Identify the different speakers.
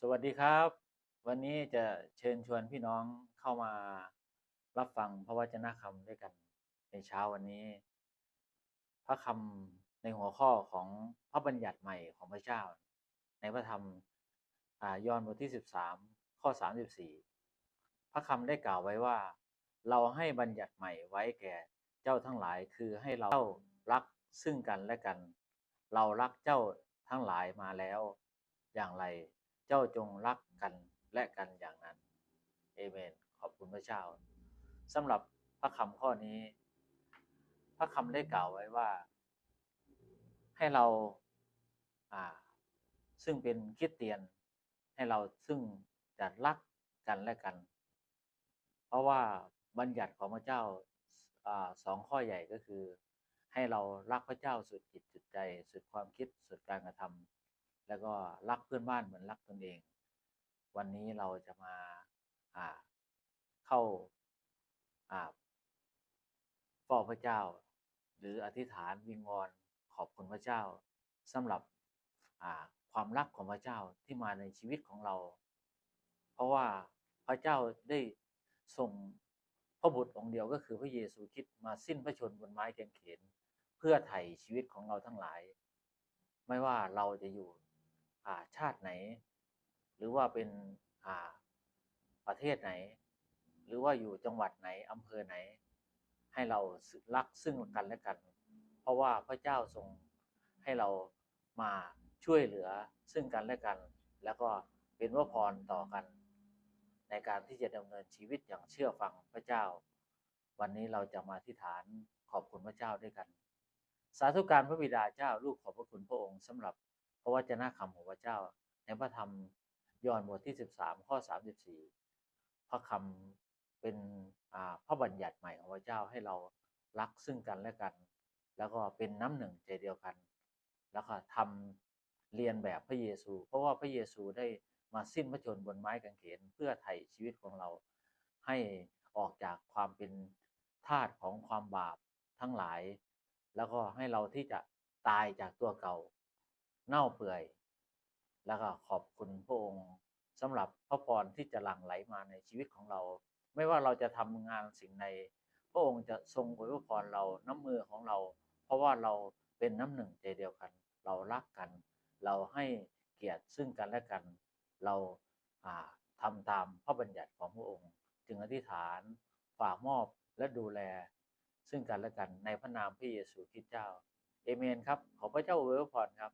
Speaker 1: สวัสดีครับวันนี้จะเชิญชวนพี่น้องเข้ามารับฟังพระวจนะคำด้วยกันในเช้าวันนี้พระคำในหัวข้อของพระบัญญัติใหม่ของพระเจ้าในพระธรรมยอห์นบทที่13ข้อ34พระคำได้กล่าวไว้ว่าเราให้บัญญัติใหม่ไว้แก่เจ้าทั้งหลายคือให้เรารักซึ่งกันและกันเรารักเจ้าทั้งหลายมาแล้วอย่างไร เจ้าจงรักกันและกันอย่างนั้นเอเมนขอบคุณพระเจ้าสำหรับพระคำข้อนี้พระคำได้กล่าวไว้ว่าให้เราอ่าซึ่งเป็นคริสเตียนให้เราซึ่งจะรักกันและกันเพราะว่าบัญญัติของพระเจ้าสองข้อใหญ่ก็คือให้เรารักพระเจ้าสุดจิตสุดใจสุดความคิดสุดการกระทำแล้วก็รักเพื่อนบ้านเหมือนรักตนเองวันนี้เราจะมาอ่าเข้าอ่าเฝ้าพระเจ้าหรืออธิษฐานวิงวอนขอบคุณพระเจ้าสำหรับความรักของพระเจ้าที่มาในชีวิตของเราเพราะว่าพระเจ้าได้ส่งพระบุตรองค์เดียวก็คือพระเยซูคริสต์มาสิ้นพระชนม์บนไม้กางเขนเพื่อไถ่ชีวิตของเราทั้งหลายไม่ว่าเราจะอยู่ชาติไหนหรือว่าเป็นประเทศไหนหรือว่าอยู่จังหวัดไหนอำเภอไหนให้เรารักซึ่งกันและกันเพราะว่าพระเจ้าทรงให้เรามาช่วยเหลือซึ่งกันและกันแล้วก็เป็นพระพรต่อกันในการที่จะดำเนินชีวิตอย่างเชื่อฟังพระเจ้าวันนี้เราจะมาอธิษฐานขอบคุณพระเจ้าด้วยกันสาธุการพระบิดาเจ้าลูกขอบพระคุณพระองค์สำหรับพระวจนะคำของพระเจ้าในพระธรรมยอห์นบทที่13ข้อ34พระคำเป็นพระบัญญัติใหม่ของพระเจ้าให้เรารักซึ่งกันและกันแล้วก็เป็นน้ำหนึ่งใจเดียวกันแล้วก็ทำเรียนแบบพระเยซูเพราะว่าพระเยซูได้มาสิ้นพระชนม์บนไม้กางเขนเพื่อไถ่ชีวิตของเราให้ออกจากความเป็นทาสของความบาปทั้งหลายแล้วก็ให้เราที่จะตายจากตัวเก่าเน่าเปื่อยแล้วก็ขอบคุณพระองค์สำหรับพระพรที่จะหลั่งไหลมาในชีวิตของเราไม่ว่าเราจะทำงานสิ่งใดพระองค์จะทรงอวยพรเราน้ำมือของเราเพราะว่าเราเป็นน้ำหนึ่งใจเดียวกันเรารักกันเราให้เกียรติซึ่งกันและกันเราทำตามพระบัญญัติของพระองค์จึงอธิษฐานฝากมอบและดูแลซึ่งกันและกันในพระนามพระเยซูคริสต์เจ้าเอเมนครับขอพระเจ้าอวยพรครับ